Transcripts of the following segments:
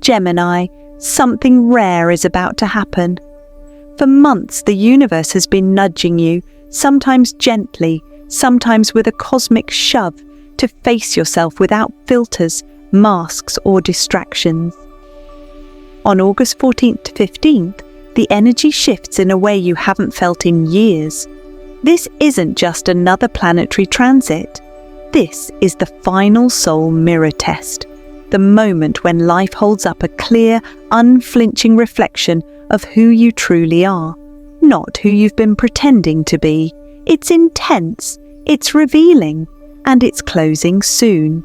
Gemini, something rare is about to happen. For months, the universe has been nudging you, sometimes gently, sometimes with a cosmic shove, to face yourself without filters, masks, or distractions. On August 14th to 15th, the energy shifts in a way you haven't felt in years. This isn't just another planetary transit. This is the final soul mirror test, the moment when life holds up a clear, unflinching reflection of who you truly are, not who you've been pretending to be. It's intense, it's revealing, and it's closing soon.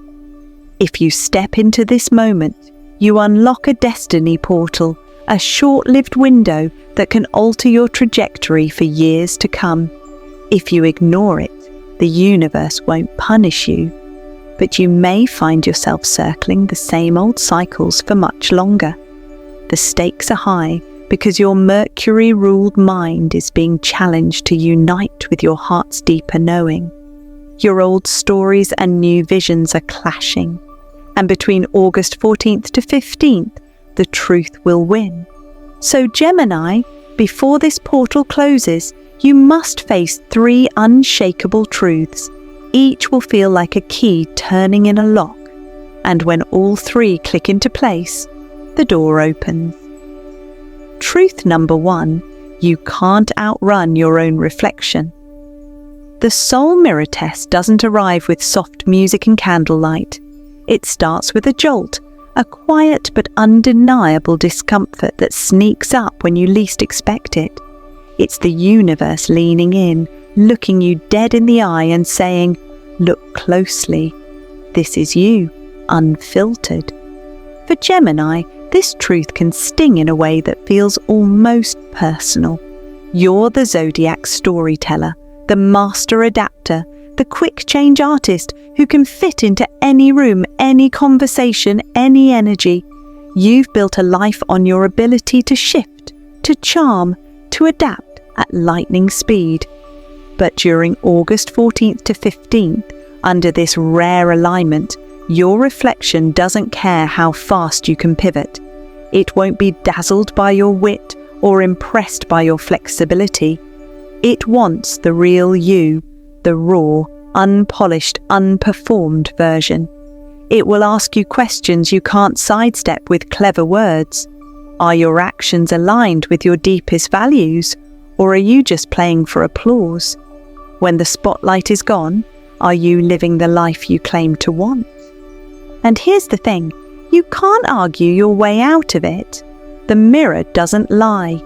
If you step into this moment, you unlock a destiny portal, a short-lived window that can alter your trajectory for years to come. If you ignore it, the universe won't punish you, but you may find yourself circling the same old cycles for much longer. The stakes are high because your Mercury-ruled mind is being challenged to unite with your heart's deeper knowing. Your old stories and new visions are clashing, and between August 14th to 15th, the truth will win. So Gemini, before this portal closes, you must face 3 unshakable truths. Each will feel like a key turning in a lock, and when all 3 click into place, the door opens. Truth number 1, you can't outrun your own reflection. The soul mirror test doesn't arrive with soft music and candlelight. It starts with a jolt, a quiet but undeniable discomfort that sneaks up when you least expect it. It's the universe leaning in, looking you dead in the eye and saying, "Look closely. This is you, unfiltered." For Gemini, this truth can sting in a way that feels almost personal. You're the zodiac storyteller, the master adapter, the quick change artist who can fit into any room, any conversation, any energy. You've built a life on your ability to shift, to charm, to adapt at lightning speed. But during August 14th to 15th, under this rare alignment, your reflection doesn't care how fast you can pivot. It won't be dazzled by your wit or impressed by your flexibility. It wants the real you, the raw, unpolished, unperformed version. It will ask you questions you can't sidestep with clever words. Are your actions aligned with your deepest values, or are you just playing for applause? When the spotlight is gone, are you living the life you claim to want? And here's the thing, you can't argue your way out of it. The mirror doesn't lie.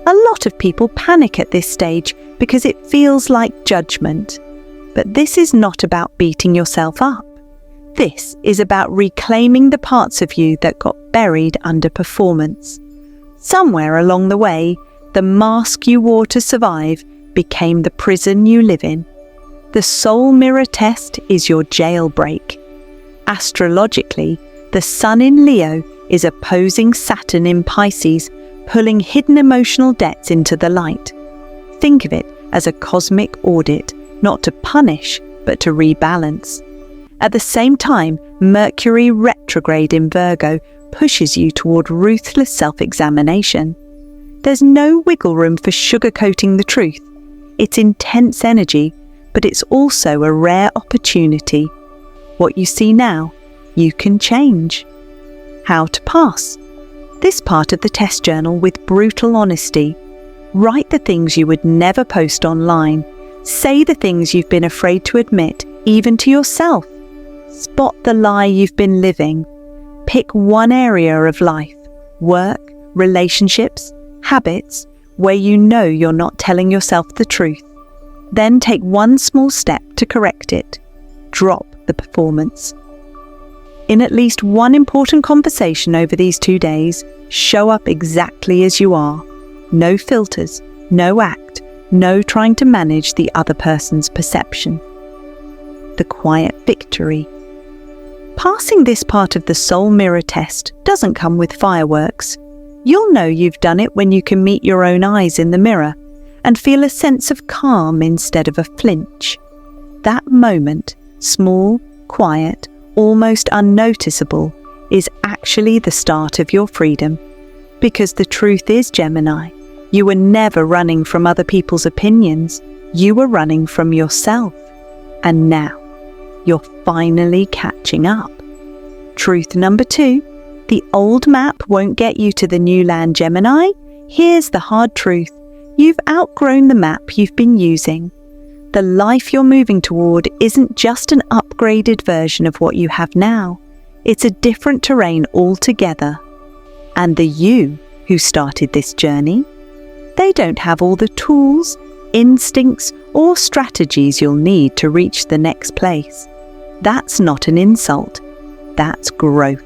A lot of people panic at this stage because it feels like judgment. But this is not about beating yourself up. This is about reclaiming the parts of you that got buried under performance. Somewhere along the way, the mask you wore to survive became the prison you live in. The soul mirror test is your jailbreak. Astrologically, the Sun in Leo is opposing Saturn in Pisces, pulling hidden emotional debts into the light. Think of it as a cosmic audit, not to punish, but to rebalance. At the same time, Mercury retrograde in Virgo pushes you toward ruthless self-examination. There's no wiggle room for sugarcoating the truth. It's intense energy, but it's also a rare opportunity. What you see now, you can change. How to pass? This part of the test journal with brutal honesty. Write the things you would never post online. Say the things you've been afraid to admit, even to yourself. Spot the lie you've been living. Pick one area of life, work, relationships, habits, where you know you're not telling yourself the truth. Then take one small step to correct it. Drop the performance. In at least one important conversation over these 2 days, show up exactly as you are. No filters, no act, no trying to manage the other person's perception. The quiet victory. Passing this part of the soul mirror test doesn't come with fireworks. You'll know you've done it when you can meet your own eyes in the mirror and feel a sense of calm instead of a flinch. That moment, small, quiet, almost unnoticeable, is actually the start of your freedom. Because the truth is, Gemini, you were never running from other people's opinions. You were running from yourself. And now, you're finally catching up. Truth number 2, the old map won't get you to the new land, Gemini. Here's the hard truth. You've outgrown the map you've been using. The life you're moving toward isn't just an upgraded version of what you have now. It's a different terrain altogether. And the you who started this journey, they don't have all the tools, instincts, or strategies you'll need to reach the next place. That's not an insult. That's growth.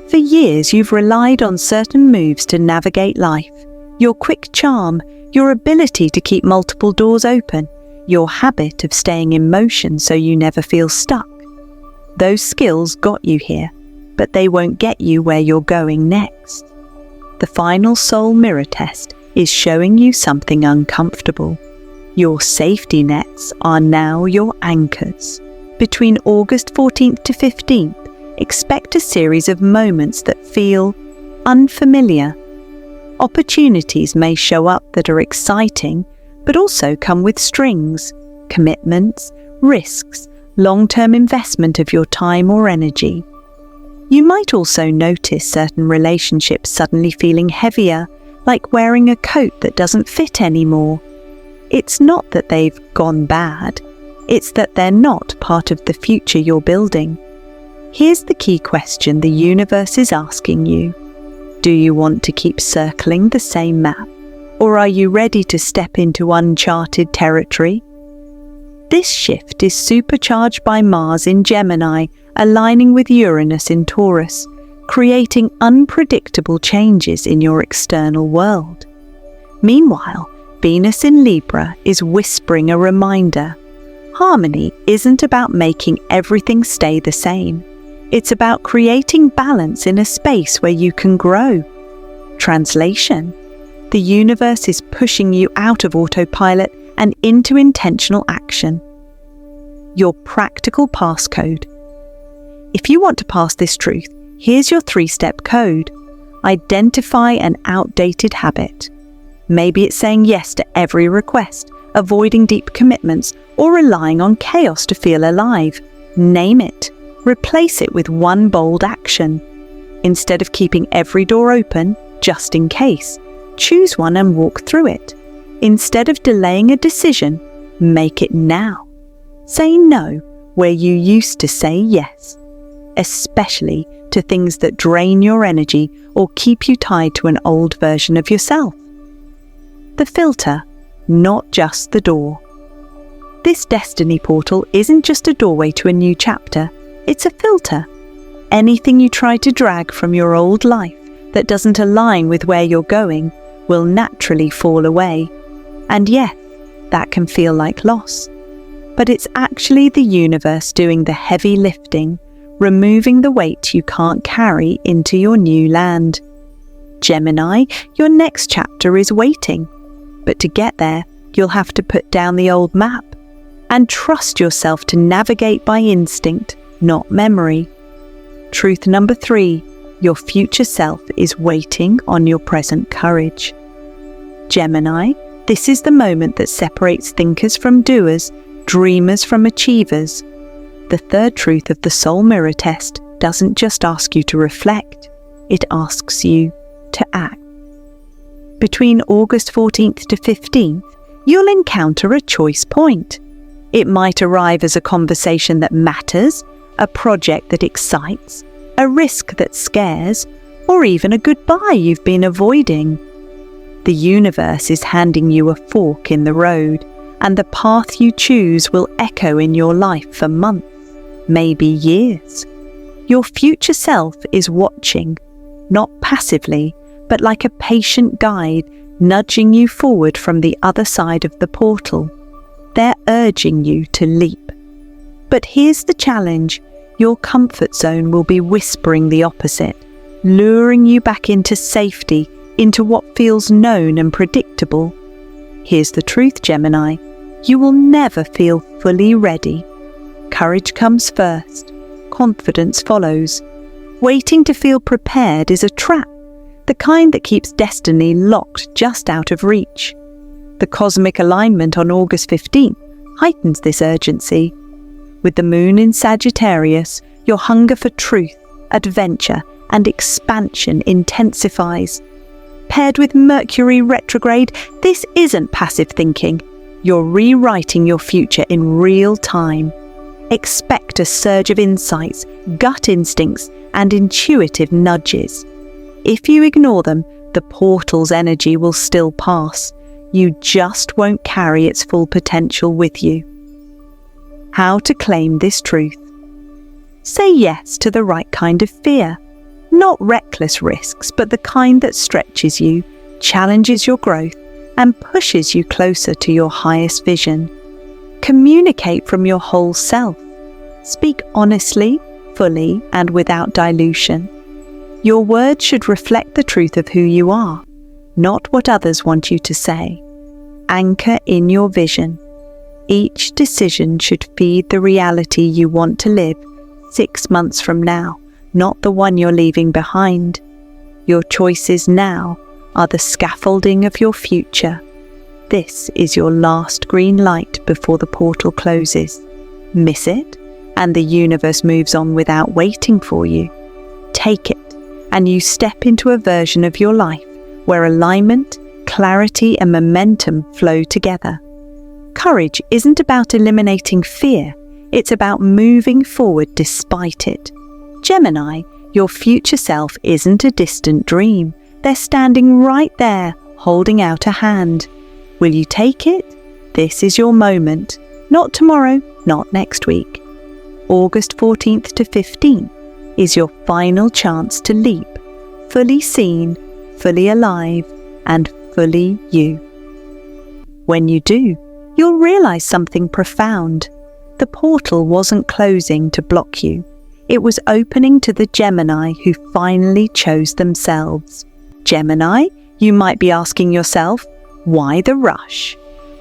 For years, you've relied on certain moves to navigate life. Your quick charm, your ability to keep multiple doors open, your habit of staying in motion so you never feel stuck. Those skills got you here, but they won't get you where you're going next. The final soul mirror test is showing you something uncomfortable. Your safety nets are now your anchors. Between August 14th to 15th, expect a series of moments that feel unfamiliar. Opportunities may show up that are exciting, but also come with strings, commitments, risks, long-term investment of your time or energy. You might also notice certain relationships suddenly feeling heavier, like wearing a coat that doesn't fit anymore. It's not that they've gone bad, it's that they're not part of the future you're building. Here's the key question the universe is asking you. Do you want to keep circling the same map, or are you ready to step into uncharted territory? This shift is supercharged by Mars in Gemini, aligning with Uranus in Taurus, creating unpredictable changes in your external world. Meanwhile, Venus in Libra is whispering a reminder. Harmony isn't about making everything stay the same. It's about creating balance in a space where you can grow. Translation: the universe is pushing you out of autopilot and into intentional action. Your practical passcode. If you want to pass this truth, here's your 3-step code. Identify an outdated habit. Maybe it's saying yes to every request, avoiding deep commitments, or relying on chaos to feel alive. Name it. Replace it with one bold action. Instead of keeping every door open, just in case, choose one and walk through it. Instead of delaying a decision, make it now. Say no where you used to say yes, especially to things that drain your energy or keep you tied to an old version of yourself. The filter, not just the door. This destiny portal isn't just a doorway to a new chapter, it's a filter. Anything you try to drag from your old life that doesn't align with where you're going will naturally fall away. And yes, that can feel like loss. But it's actually the universe doing the heavy lifting, removing the weight you can't carry into your new land. Gemini, your next chapter is waiting. But to get there, you'll have to put down the old map and trust yourself to navigate by instinct, not memory. Truth number 3, your future self is waiting on your present courage. Gemini, this is the moment that separates thinkers from doers, dreamers from achievers. The third truth of the soul mirror test doesn't just ask you to reflect, it asks you to act. Between August 14th to 15th, you'll encounter a choice point. It might arrive as a conversation that matters, a project that excites, a risk that scares, or even a goodbye you've been avoiding. The universe is handing you a fork in the road, and the path you choose will echo in your life for months, maybe years. Your future self is watching, not passively, but like a patient guide nudging you forward from the other side of the portal. They're urging you to leap. But here's the challenge. Your comfort zone will be whispering the opposite, luring you back into safety, into what feels known and predictable. Here's the truth, Gemini. You will never feel fully ready. Courage comes first. Confidence follows. Waiting to feel prepared is a trap, the kind that keeps destiny locked just out of reach. The cosmic alignment on August 15th heightens this urgency. With the moon in Sagittarius, your hunger for truth, adventure, and expansion intensifies. Paired with Mercury retrograde, this isn't passive thinking. You're rewriting your future in real time. Expect a surge of insights, gut instincts, and intuitive nudges. If you ignore them, the portal's energy will still pass. You just won't carry its full potential with you. How to claim this truth? Say yes to the right kind of fear. Not reckless risks, but the kind that stretches you, challenges your growth, and pushes you closer to your highest vision. Communicate from your whole self. Speak honestly, fully, and without dilution. Your words should reflect the truth of who you are, not what others want you to say. Anchor in your vision. Each decision should feed the reality you want to live 6 months from now, not the one you're leaving behind. Your choices now are the scaffolding of your future. This is your last green light before the portal closes. Miss it, and the universe moves on without waiting for you. Take it, and you step into a version of your life where alignment, clarity, and momentum flow together. Courage isn't about eliminating fear, it's about moving forward despite it. Gemini, your future self isn't a distant dream. They're standing right there, holding out a hand. Will you take it? This is your moment. Not tomorrow, not next week. August 14th to 15th is your final chance to leap, fully seen, fully alive, and fully you. When you do, you'll realize something profound. The portal wasn't closing to block you. It was opening to the Gemini who finally chose themselves. Gemini, you might be asking yourself, why the rush?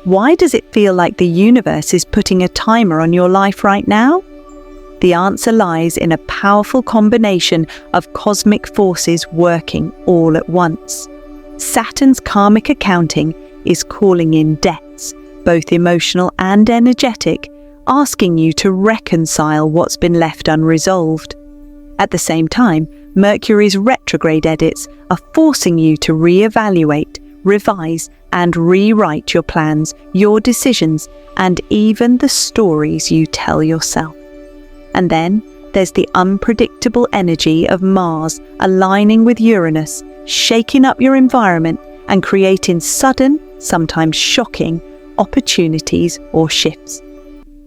Why does it feel like the universe is putting a timer on your life right now? The answer lies in a powerful combination of cosmic forces working all at once. Saturn's karmic accounting is calling in debts, both emotional and energetic, asking you to reconcile what's been left unresolved. At the same time, Mercury's retrograde edits are forcing you to reevaluate, revise, and rewrite your plans, your decisions, and even the stories you tell yourself. And then there's the unpredictable energy of Mars aligning with Uranus, shaking up your environment and creating sudden, sometimes shocking, opportunities or shifts.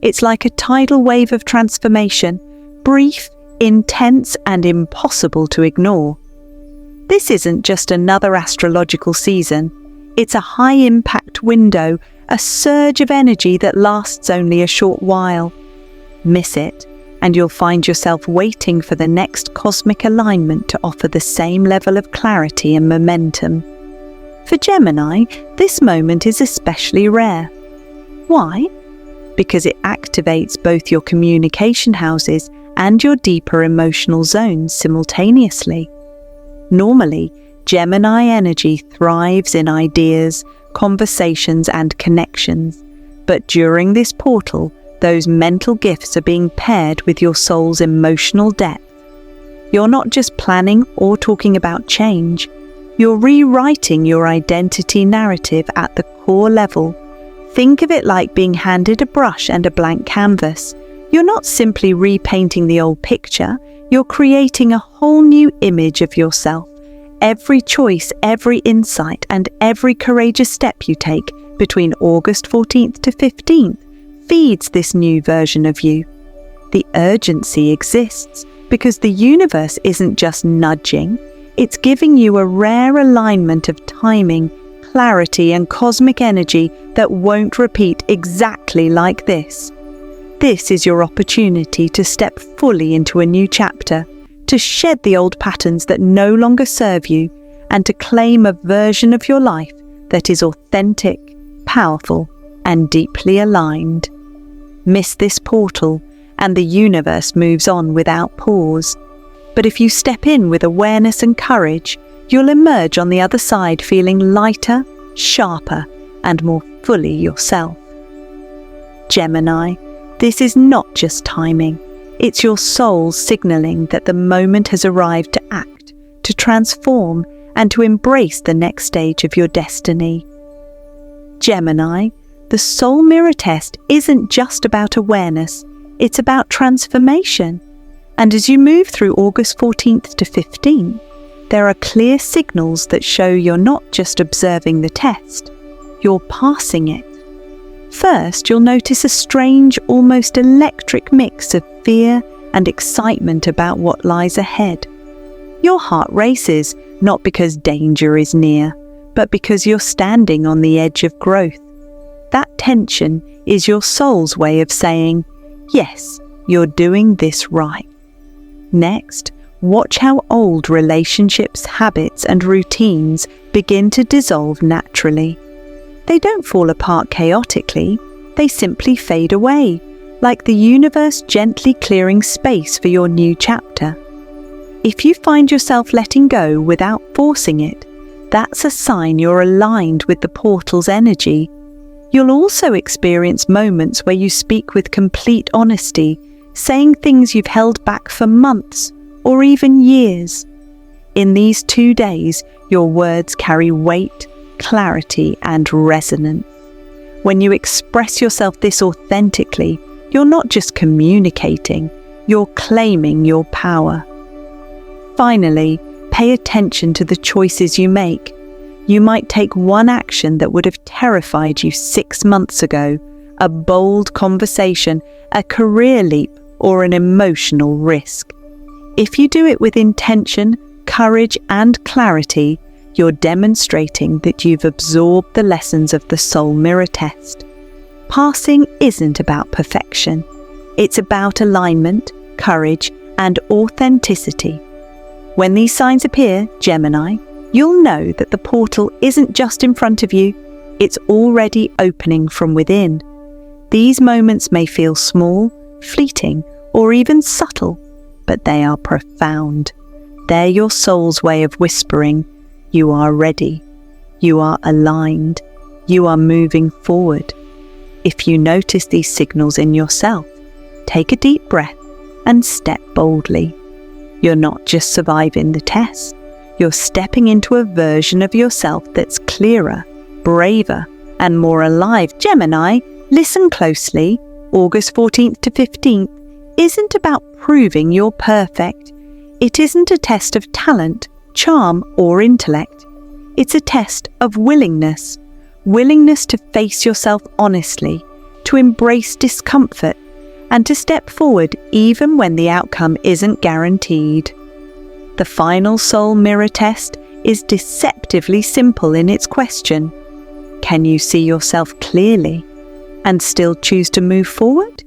It's like a tidal wave of transformation, brief, intense, and impossible to ignore. This isn't just another astrological season. It's a high-impact window, a surge of energy that lasts only a short while. Miss it, and you'll find yourself waiting for the next cosmic alignment to offer the same level of clarity and momentum. For Gemini, this moment is especially rare. Why? Because it activates both your communication houses and your deeper emotional zones simultaneously. Normally, Gemini energy thrives in ideas, conversations, and connections, but during this portal, those mental gifts are being paired with your soul's emotional depth. You're not just planning or talking about change, you're rewriting your identity narrative at the core level. Think of it like being handed a brush and a blank canvas. You're not simply repainting the old picture, you're creating a whole new image of yourself. Every choice, every insight, and every courageous step you take between August 14th to 15th feeds this new version of you. The urgency exists because the universe isn't just nudging, it's giving you a rare alignment of timing, clarity, and cosmic energy that won't repeat exactly like this. This is your opportunity to step fully into a new chapter, to shed the old patterns that no longer serve you, and to claim a version of your life that is authentic, powerful, and deeply aligned. Miss this portal, and the universe moves on without pause. But if you step in with awareness and courage, you'll emerge on the other side feeling lighter, sharper, and more fully yourself. Gemini, this is not just timing. It's your soul signaling that the moment has arrived to act, to transform, and to embrace the next stage of your destiny. Gemini, the soul mirror test isn't just about awareness, it's about transformation. And as you move through August 14th to 15th, there are clear signals that show you're not just observing the test, you're passing it. First, you'll notice a strange, almost electric mix of fear and excitement about what lies ahead. Your heart races, not because danger is near, but because you're standing on the edge of growth. That tension is your soul's way of saying, yes, you're doing this right. Next, watch how old relationships, habits, and routines begin to dissolve naturally. They don't fall apart chaotically, they simply fade away, like the universe gently clearing space for your new chapter. If you find yourself letting go without forcing it, that's a sign you're aligned with the portal's energy. You'll also experience moments where you speak with complete honesty, saying things you've held back for months or even years. In these 2 days, your words carry weight, clarity, and resonance. When you express yourself this authentically, you're not just communicating, you're claiming your power. Finally, pay attention to the choices you make. You might take one action that would have terrified you 6 months ago, a bold conversation, a career leap, or an emotional risk. If you do it with intention, courage, and clarity, you're demonstrating that you've absorbed the lessons of the soul mirror test. Passing isn't about perfection. It's about alignment, courage, and authenticity. When these signs appear, Gemini, you'll know that the portal isn't just in front of you, it's already opening from within. These moments may feel small, fleeting, or even subtle, but they are profound. They're your soul's way of whispering, you are ready, you are aligned, you are moving forward. If you notice these signals in yourself, take a deep breath and step boldly. You're not just surviving the test, you're stepping into a version of yourself that's clearer, braver, and more alive. Gemini, listen closely. August 14th to 15th isn't about proving you're perfect. It isn't a test of talent, charm, or intellect. It's a test of willingness. Willingness to face yourself honestly, to embrace discomfort, and to step forward even when the outcome isn't guaranteed. The final soul mirror test is deceptively simple in its question. Can you see yourself clearly and still choose to move forward?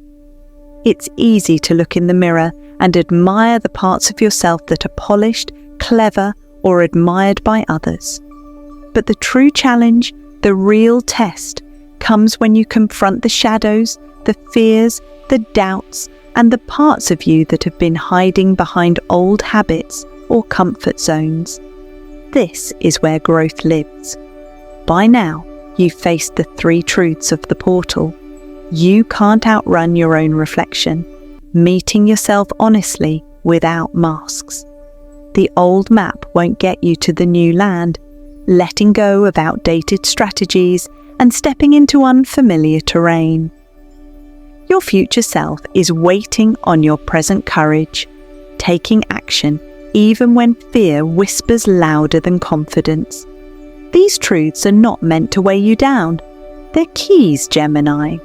It's easy to look in the mirror and admire the parts of yourself that are polished, clever, or admired by others. But the true challenge, the real test, comes when you confront the shadows, the fears, the doubts, and the parts of you that have been hiding behind old habits or comfort zones. This is where growth lives. By now, you've faced the 3 truths of the portal. You can't outrun your own reflection, meeting yourself honestly without masks. The old map won't get you to the new land, letting go of outdated strategies and stepping into unfamiliar terrain. Your future self is waiting on your present courage, taking action even when fear whispers louder than confidence. These truths are not meant to weigh you down. They're keys, Gemini.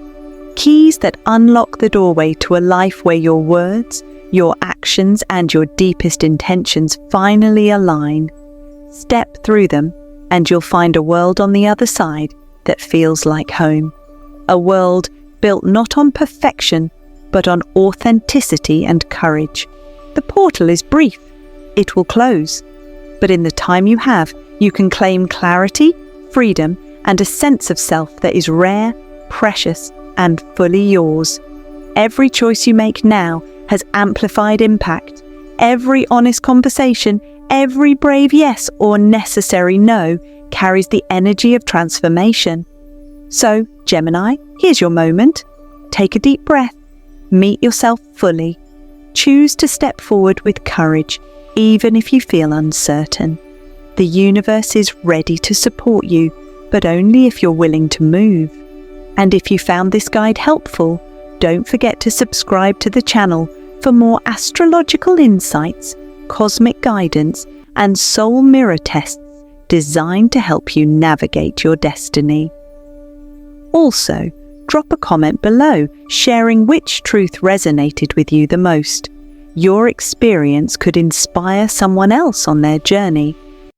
Keys that unlock the doorway to a life where your words, your actions, and your deepest intentions finally align. Step through them, and you'll find a world on the other side that feels like home. A world built not on perfection, but on authenticity and courage. The portal is brief. It will close. But in the time you have, you can claim clarity, freedom, and a sense of self that is rare, precious, and fully yours. Every choice you make now has amplified impact. Every honest conversation, every brave yes or necessary no carries the energy of transformation. So, Gemini, here's your moment. Take a deep breath. Meet yourself fully. Choose to step forward with courage, even if you feel uncertain. The universe is ready to support you, but only if you're willing to move. And if you found this guide helpful, don't forget to subscribe to the channel for more astrological insights, cosmic guidance, and soul mirror tests designed to help you navigate your destiny. Also, drop a comment below sharing which truth resonated with you the most. Your experience could inspire someone else on their journey.